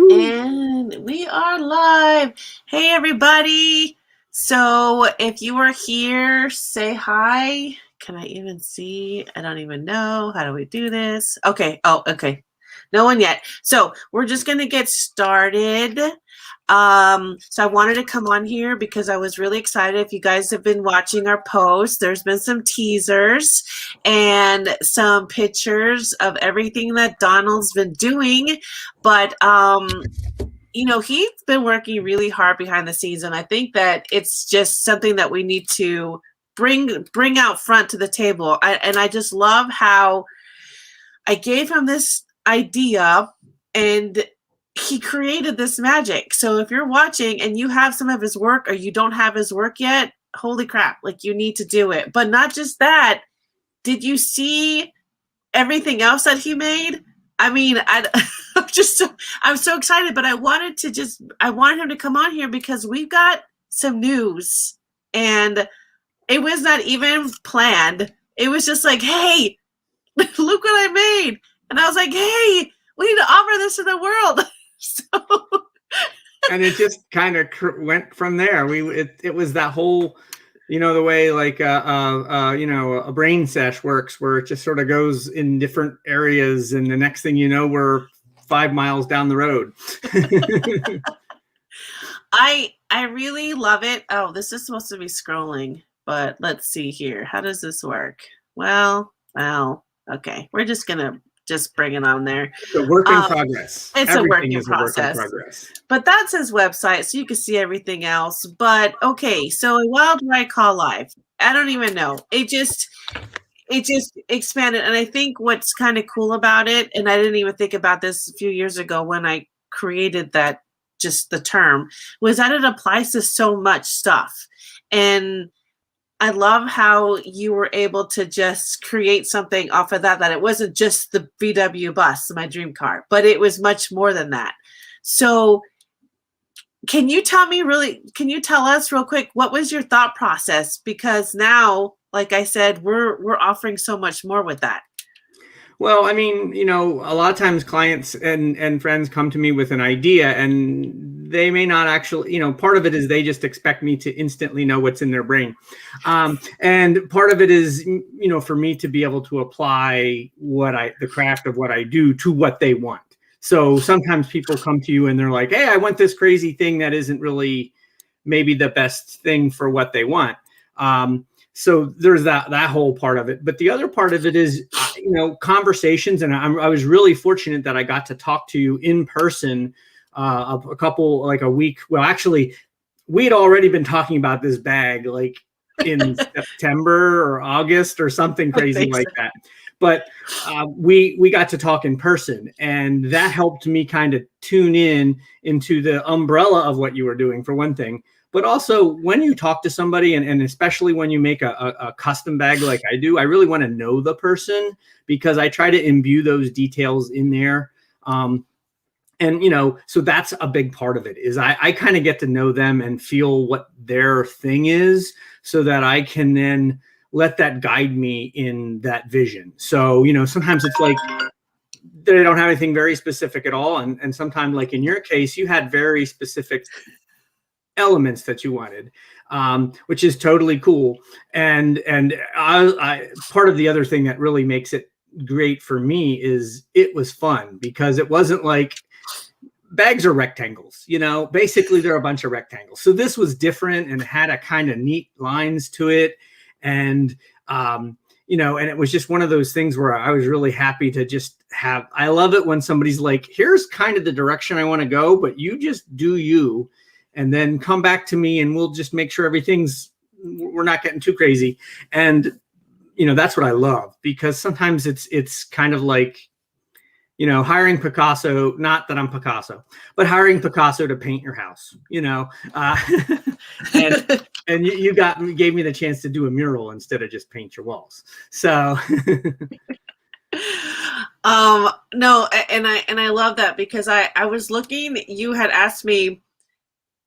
And we are live. Hey, everybody. So if you are here, say hi. Can I even see? I don't even know. How do we do this? Okay. Oh, okay. No one yet. So we're just going to get started. So I wanted to come on here because I was really excited. If you guys have been watching our posts, there's been some teasers and some pictures of everything that Donald's been doing. But he's been working really hard behind the scenes, and I think that it's just something that we need to bring out front to the table. And I just love how I gave him this idea and he created this magic. So if you're watching and you have some of his work or you don't have his work yet, holy crap, like you need to do it. But not just that, did you see everything else that he made? I mean, I'm so excited, but I wanted him to come on here because we've got some news and it was not even planned. It was just like, hey, look what I made. And I was like, hey, we need to offer this to the world. So, and it just kind of went from there. It was that whole, the way like a brain sesh works, where it just sort of goes in different areas, and the next thing you know, we're 5 miles down the road. I really love it. Oh, this is supposed to be scrolling, but let's see here. How does this work? Well, okay. We're just gonna bring it on there. It's a work in progress. It's Everything a work in is process. A work in progress. But that's his website, so you can see everything else. But okay, so a Wild Ride Call Live. I don't even know. It just expanded. And I think what's kind of cool about it, and I didn't even think about this a few years ago when I created that, just the term, was that it applies to so much stuff. And I love how you were able to just create something off of that it wasn't just the VW bus, my dream car, but it was much more than that. So can you tell us real quick, what was your thought process? Because now, like I said, we're offering so much more with that. Well, I mean, a lot of times clients and friends come to me with an idea, and they may not actually, part of it is they just expect me to instantly know what's in their brain. And part of it is, for me to be able to apply the craft of what I do to what they want. So sometimes people come to you and they're like, hey, I want this crazy thing that isn't really maybe the best thing for what they want. So there's that whole part of it. But the other part of it is, conversations. And I was really fortunate that I got to talk to you in person a couple, like a week. Well, actually, we had already been talking about this bag like in September or August or something crazy like that. But we got to talk in person, and that helped me kind of tune into the umbrella of what you were doing, for one thing. But also, when you talk to somebody, and especially when you make a custom bag like I do, I really want to know the person, because I try to imbue those details in there. So that's a big part of it, is I kind of get to know them and feel what their thing is, so that I can then let that guide me in that vision. So, sometimes it's like they don't have anything very specific at all. And sometimes, like in your case, you had very specific elements that you wanted, which is totally cool. And I part of the other thing that really makes it great for me is it was fun, because it wasn't like bags are rectangles, basically they're a bunch of rectangles. So this was different and had a kind of neat lines to it. And, and it was just one of those things where I was really happy to just I love it when somebody's like, here's kind of the direction I want to go, but you just do you, and then come back to me and we'll just make sure we're not getting too crazy. And, that's what I love, because sometimes it's kind of like, hiring Picasso, not that I'm Picasso, but hiring Picasso to paint your house, and you gave me the chance to do a mural instead of just paint your walls. So, no. And I love that, because I was looking, you had asked me,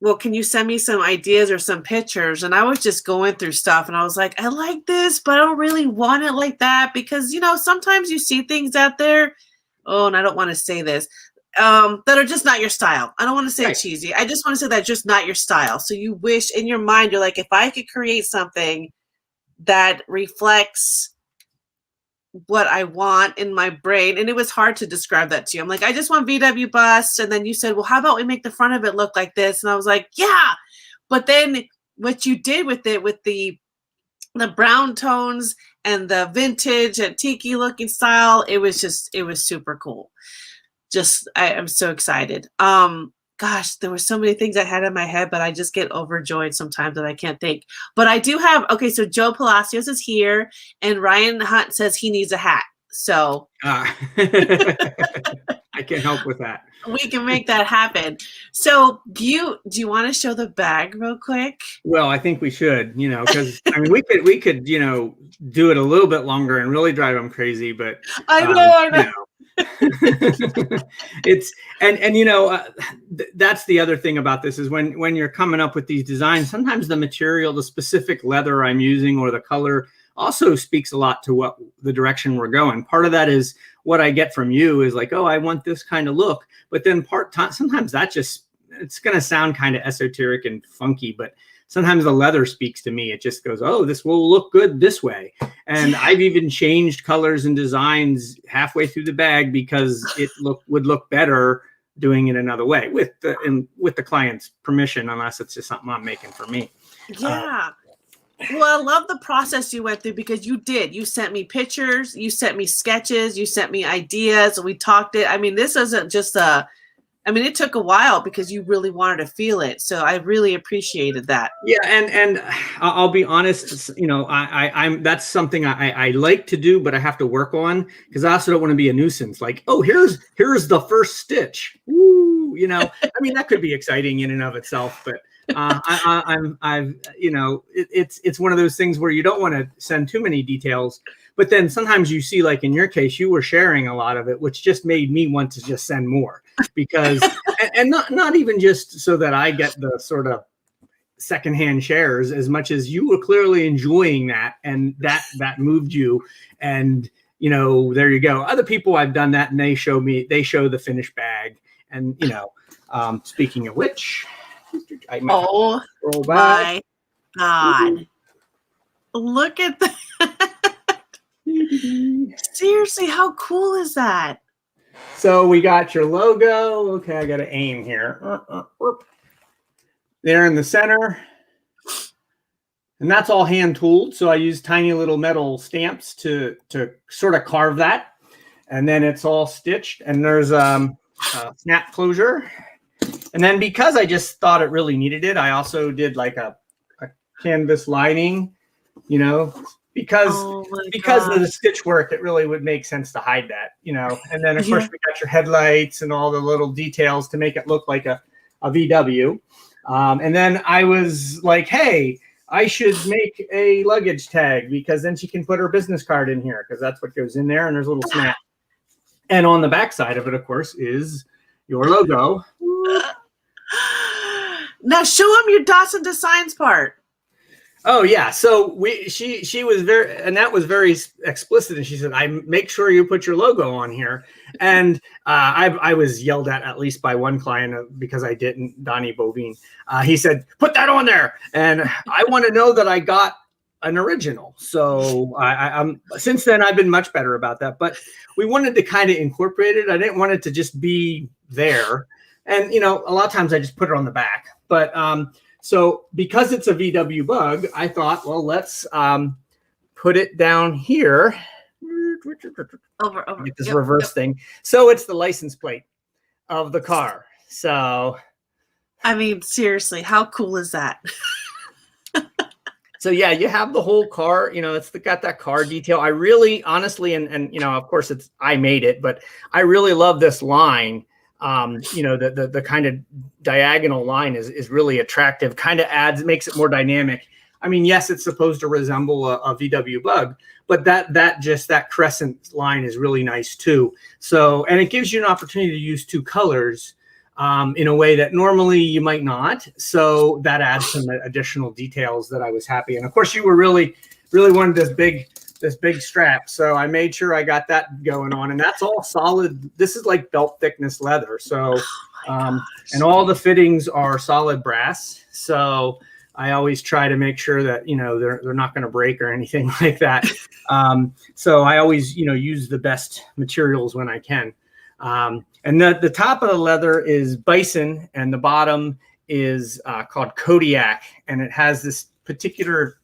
well, can you send me some ideas or some pictures? And I was just going through stuff and I was like, I like this, but I don't really want it like that, because, sometimes you see things out there. Oh, and I don't want to say this. that are just not your style. I don't want to say Right. cheesy. I just want to say that's just not your style. So you wish in your mind, you're like, if I could create something that reflects what I want in my brain. And it was hard to describe that to you. I'm like, I just want VW bust. And then you said, well, how about we make the front of it look like this? And I was like, yeah. But then what you did with it, with the brown tones and the vintage and tiki looking style, it was super cool. I'm so excited. Gosh, there were so many things I had in my head, but I just get overjoyed sometimes that I can't think. But I do have, okay, so Joe Palacios is here, and Ryan Hunt says he needs a hat. So I can help with that. We can make that happen. So do you want to show the bag real quick? Well, I think we should, because I mean, we could, do it a little bit longer and really drive them crazy, but I know. It's that's the other thing about this is when you're coming up with these designs, sometimes the material, the specific leather I'm using or the color also speaks a lot to what the direction we're going. Part of that is what I get from you is like, oh, I want this kind of look, but then sometimes that it's going to sound kind of esoteric and funky, but sometimes the leather speaks to me. It just goes, oh, this will look good this way. And I've even changed colors and designs halfway through the bag because it would look better doing it another way with the client's permission, unless it's just something I'm making for me. Yeah. Well, I love the process you went through because you sent me pictures, you sent me sketches, you sent me ideas. We talked it. I mean, this isn't just it took a while because you really wanted to feel it. So I really appreciated that. Yeah. And I'll be honest, I'm that's something I like to do, but I have to work on because I also don't want to be a nuisance. Like, oh, here's the first stitch. Woo, I mean, that could be exciting in and of itself, but it's one of those things where you don't want to send too many details, but then sometimes you see, like in your case, you were sharing a lot of it, which just made me want to just send more because, and not even just so that I get the sort of secondhand shares as much as you were clearly enjoying that. And that moved you. And, there you go. Other people I've done that and they show the finished bag. And, speaking of which, oh my God. Look at that. Seriously, how cool is that? So we got your logo. Okay, I got to aim here. There in the center. And that's all hand tooled. So I use tiny little metal stamps to sort of carve that. And then it's all stitched. And there's a snap closure. And then because I just thought it really needed it, I also did like a canvas lining, because of the stitch work, it really would make sense to hide that, And then of course we got your headlights and all the little details to make it look like a VW. And then I was like, hey, I should make a luggage tag because then she can put her business card in here because that's what goes in there. And there's a little snap. And on the back side of it, of course, is your logo. Now show them your Dodson Designs part. Oh yeah. So she was that was very explicit. And she said, I make sure you put your logo on here. And I was yelled at least by one client because I didn't, Donnie Bovine. He said, put that on there. And I want to know that I got an original. So I'm since then I've been much better about that, but we wanted to kind of incorporate it. I didn't want it to just be there. And, a lot of times I just put it on the back, but so because it's a VW bug, I thought, well, let's put it down here. Over. Get this reverse thing. So it's the license plate of the car. So, I mean, seriously, how cool is that? So yeah, you have the whole car, it's got that car detail. I really honestly, and of course I made it, but I really love this line. The kind of diagonal line is really attractive, kind of makes it more dynamic. I mean, yes, it's supposed to resemble a VW bug, but that crescent line is really nice too. So, and it gives you an opportunity to use two colors in a way that normally you might not. So that adds some additional details that I was happy. And of course you were really wanted this big this big strap. So I made sure I got that going on, and that's all solid. This is like belt thickness leather. So, and all the fittings are solid brass. So I always try to make sure that, they're not going to break or anything like that. So I always, use the best materials when I can. And the top of the leather is bison, and the bottom is called Kodiak, and it has this particular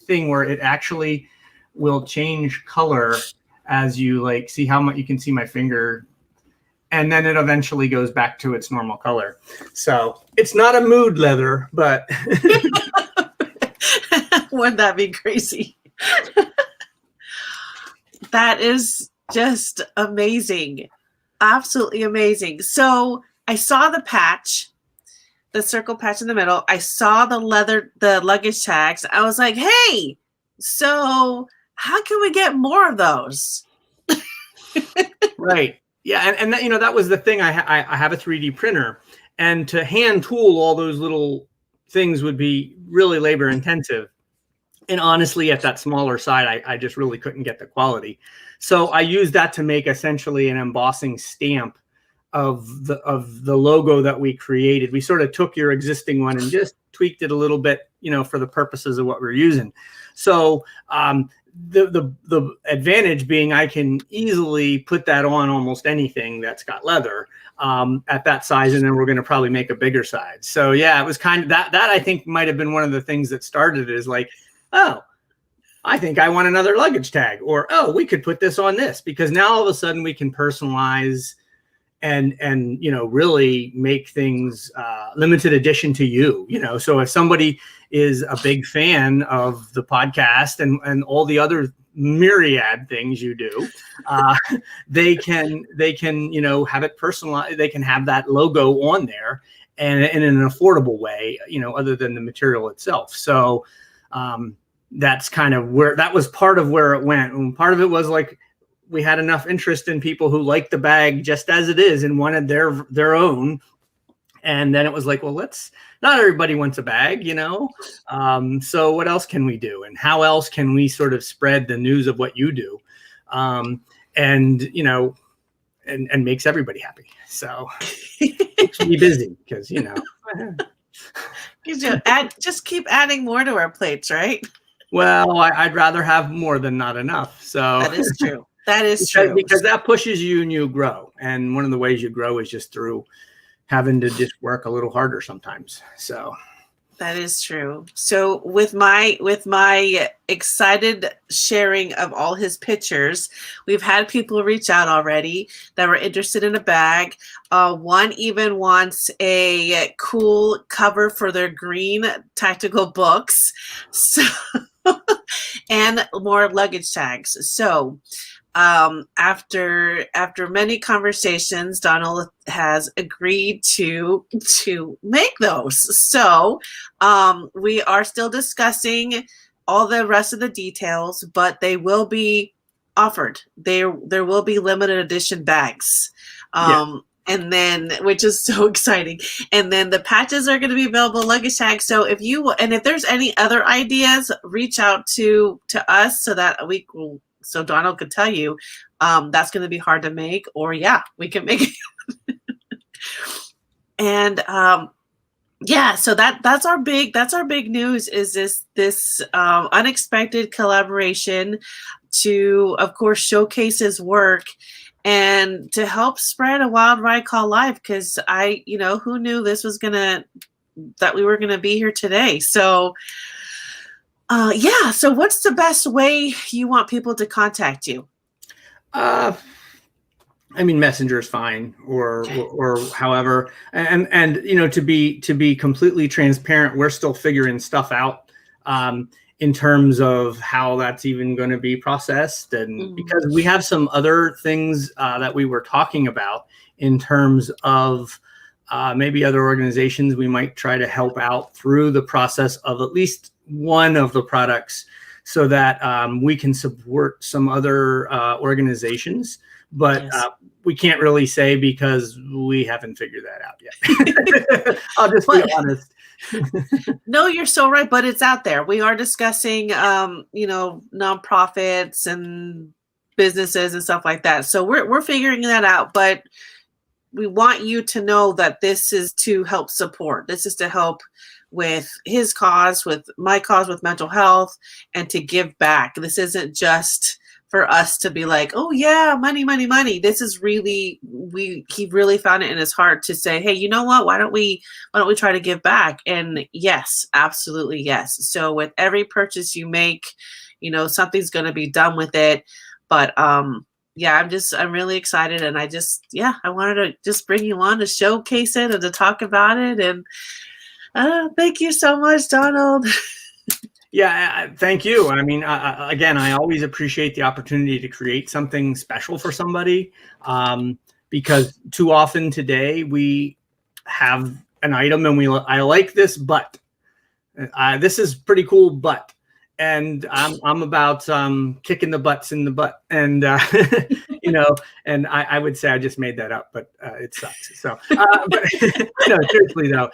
thing where it actually will change color as you see how much you can see my finger, and then it eventually goes back to its normal color. So it's not a mood leather, but wouldn't that be crazy? That is just amazing. Absolutely amazing. So I saw the patch, the circle patch in the middle. I saw the luggage tags. I was like, hey, so how can we get more of those? Right. Yeah. And that, that was the thing. I have a 3D printer, and to hand tool all those little things would be really labor intensive. And honestly, at that smaller side, I just really couldn't get the quality. So I used that to make essentially an embossing stamp of the logo that we created. We sort of took your existing one and just tweaked it a little bit, for the purposes of what we're using. So the advantage being I can easily put that on almost anything that's got leather at that size, and then we're going to probably make a bigger size. So yeah, it was kind of that I think might have been one of the things that started it, is like, oh, I think I want another luggage tag, or, oh, we could put this on this, because now all of a sudden we can personalize and really make things limited edition to you. So if somebody is a big fan of the podcast and all the other myriad things you do, they can have it personalized. They can have that logo on there, and in an affordable way, other than the material itself. So that's kind of where that was part of where it went. And part of it was like, we had enough interest in people who liked the bag just as it is and wanted their own. And then it was like, well, not everybody wants a bag, so what else can we do? And how else can we sort of spread the news of what you do? And makes everybody happy. So keeps me busy because, just keep adding more to our plates, right? Well, I'd rather have more than not enough. So that is true. That is true. Because that pushes you and you grow. And one of the ways you grow is just through having to just work a little harder sometimes. So that is true. So with my excited sharing of all his pictures, we've had people reach out already that were interested in a bag. One even wants a cool cover for their green tactical books. So and more luggage tags. So after many conversations, Donald has agreed to make those. So we are still discussing all the rest of the details, but they will be offered. There will be limited edition bags. And then, which is so exciting. And then the patches are going to be available, luggage tags. So if there's any other ideas, reach out to us so that so Donald could tell you, that's going to be hard to make, or we can make it. And so that's our big news, is this unexpected collaboration to, of course, showcase his work and to help spread a wild ride called life. Because who knew that we were gonna be here today. So so what's the best way you want people to contact you? Messenger is fine, or however, and to be completely transparent, we're still figuring stuff out in terms of how that's even going to be processed, and because we have some other things that we were talking about in terms of maybe other organizations we might try to help out through the process of at least one of the products, so that we can support some other organizations. But we can't really say because we haven't figured that out yet. I'll just be honest. No, you're so right, but it's out there. We are discussing, nonprofits and businesses and stuff like that. So we're figuring that out, but we want you to know that this is to help support. This is to help with his cause, with my cause, with mental health, and to give back. This isn't just for us to be like, oh yeah, money, money, money. This is really, he really found it in his heart to say, hey, you know what? Why don't we try to give back? And yes, absolutely yes. So with every purchase you make, something's going to be done with it. But yeah, I'm really excited, and I wanted to just bring you on to showcase it and to talk about it. And thank you so much, Donald. Yeah, thank you. I mean, again, I always appreciate the opportunity to create something special for somebody, because too often today we have an item and I like this, but this is pretty cool, but. And I'm about kicking the butts in the butt, and and I would say I just made that up, but it sucks. So, but seriously though,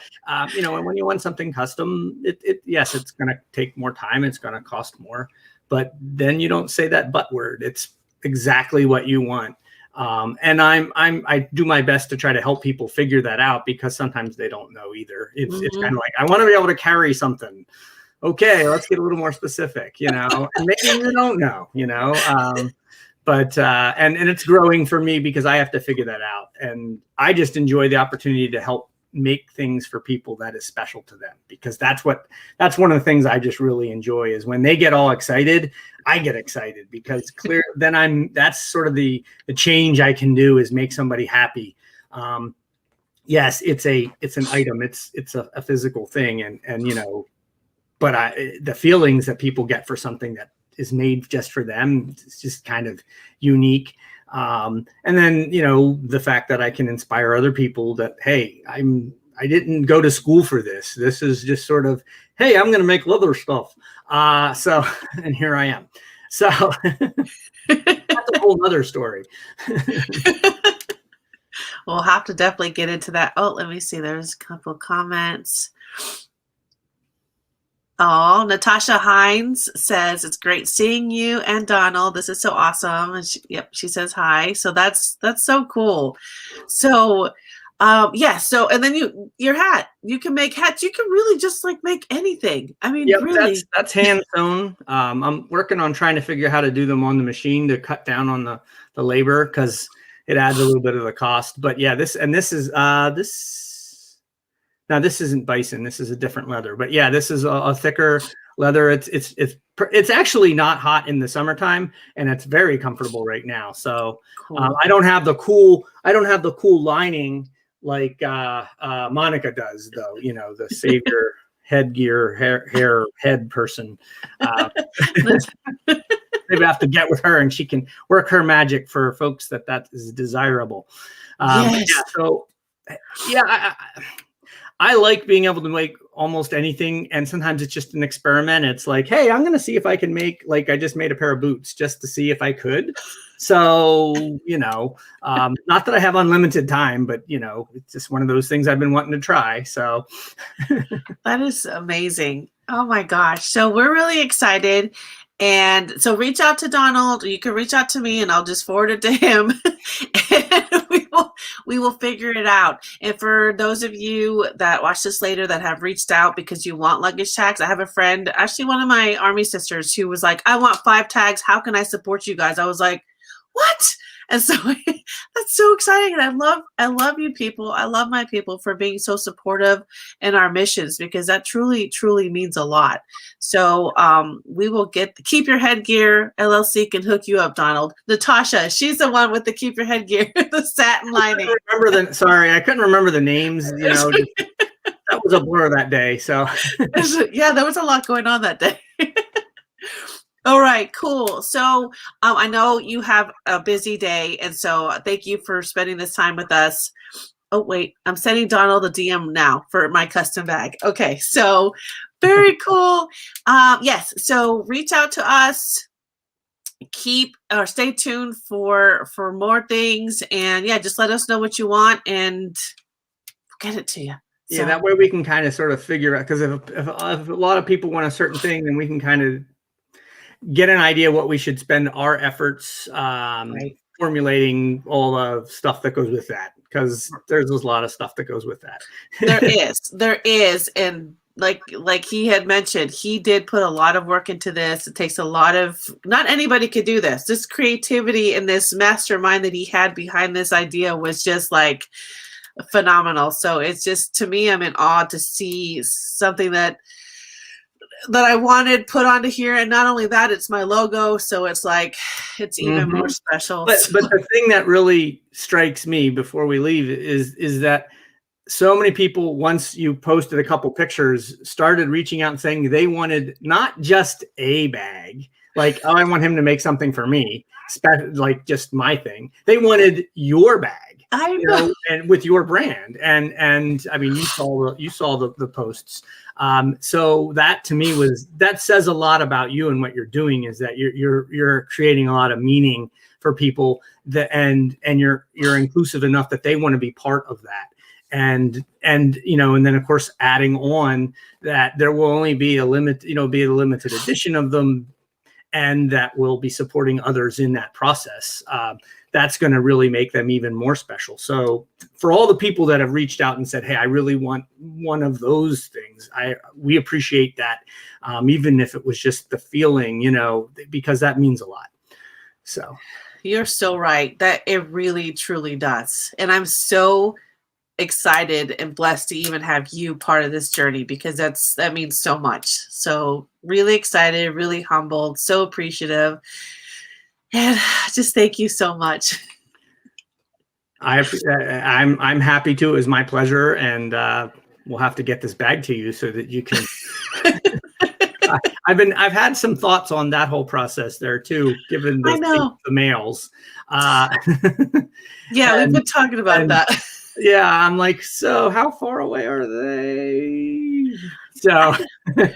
when you want something custom, yes, it's going to take more time, it's going to cost more, but then you don't say that but word. It's exactly what you want. And I do my best to try to help people figure that out, because sometimes they don't know either. It's kind of like, I want to be able to carry something. Okay, let's get a little more specific, and maybe you don't know, but and it's growing for me, because I have to figure that out. And I just enjoy the opportunity to help make things for people that is special to them, because that's one of the things I just really enjoy, is when they get all excited, I get excited, because that's sort of the change I can do, is make somebody happy. Yes, it's an item, it's a physical thing, and but the feelings that people get for something that is made just for them, it's just kind of unique. And then, the fact that I can inspire other people that, hey, I didn't go to school for this. This is just sort of, hey, I'm going to make leather stuff. So, and here I am. So that's a whole other story. We'll have to definitely get into that. Oh, let me see. There's a couple of comments. Oh, Natasha Hines says, it's great seeing you and Donald. This is so awesome. And she says hi. So that's so cool. So, so, and then your hat, you can make hats. You can really just like make anything. I mean, really. That's hand sewn. I'm working on trying to figure out how to do them on the machine to cut down on the labor, because it adds a little bit of the cost. But yeah, this is now, this isn't bison. This is a different leather, but yeah, this is a thicker leather. It's actually not hot in the summertime, and it's very comfortable right now. So cool. I don't have the cool lining like Monica does, though. The savior headgear head person. Maybe I have to get with her, and she can work her magic for folks that is desirable. Yes. Yeah, so yeah. I like being able to make almost anything, and sometimes it's just an experiment. It's like, hey, I'm going to see if I can make, like, I just made a pair of boots just to see if I could. So, not that I have unlimited time, but, it's just one of those things I've been wanting to try. So that is amazing. Oh my gosh. So we're really excited. And so reach out to Donald. You can reach out to me, and I'll just forward it to him. And we will figure it out. And for those of you that watch this later that have reached out because you want luggage tags, I have a friend, actually one of my Army sisters, who was like, I want 5 tags. How can I support you guys? I was like, what? And so that's so exciting. And I love you people. I love my people for being so supportive in our missions, because that truly, truly means a lot. So we will Keep Your Headgear LLC can hook you up, Donald. Natasha, she's the one with the Keep Your Headgear, the satin lining. I couldn't remember the names. That was a blur that day. So yeah, there was a lot going on that day. All right, cool. So I know you have a busy day, and so thank you for spending this time with us. Oh, wait, I'm sending Donald a DM now for my custom bag. Okay, so very cool. Yes, so reach out to us. Stay tuned for more things, and yeah, just let us know what you want, and we'll get it to you. Yeah, So that way we can kind of sort of figure out, because if a lot of people want a certain thing, then we can kind of get an idea what we should spend our efforts right. formulating all the stuff that goes with that, because there's a lot of stuff that goes with that. There is, and like he had mentioned, he did put a lot of work into this. It takes a lot of, not anybody could do this. This creativity and this mastermind that he had behind this idea was just like phenomenal. So it's just, to me, I'm in awe to see something that I wanted put onto here. And not only that, it's my logo, so it's like it's even more special. But the thing that really strikes me before we leave is that so many people, once you posted a couple pictures, started reaching out and saying they wanted not just a bag, like, oh, I want him to make something for me, like just my thing. They wanted your bag. I know. And with your brand, and I mean, you saw the posts. So that to me that says a lot about you and what you're doing, is that you're creating a lot of meaning for people, that and you're inclusive enough that they want to be part of that. And then of course adding on that there will only be a limited edition of them, and that will be supporting others in that process. That's going to really make them even more special. So for all the people that have reached out and said, hey, I really want one of those things, we appreciate that. Even if it was just the feeling, because that means a lot. So you're so right. That it really, truly does. And I'm so excited and blessed to even have you part of this journey, because that means so much. So really excited, really humbled, so appreciative. And just thank you so much. I'm happy to. It was my pleasure, and we'll have to get this bag to you so that you can. I've had some thoughts on that whole process there too, given the mails. Yeah, we've been talking about that. Yeah, I'm like, so how far away are they? So we're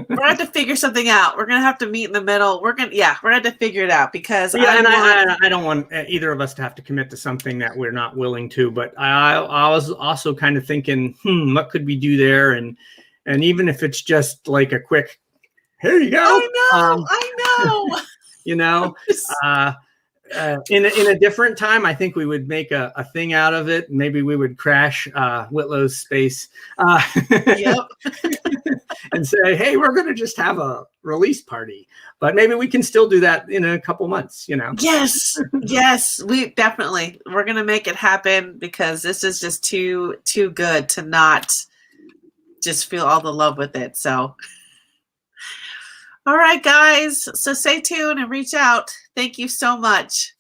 gonna have to figure something out. We're gonna have to meet in the middle. We're gonna have to figure it out, because I don't want either of us to have to commit to something that we're not willing to. But I was also kind of thinking, what could we do there? And even if it's just like a quick, here you go. I know. In a different time, I think we would make a thing out of it. Maybe we would crash Whitlow's space and say, hey, we're going to just have a release party. But maybe we can still do that in a couple months, Yes, we're going to make it happen, because this is just too good to not just feel all the love with it. So, all right, guys. So stay tuned and reach out. Thank you so much.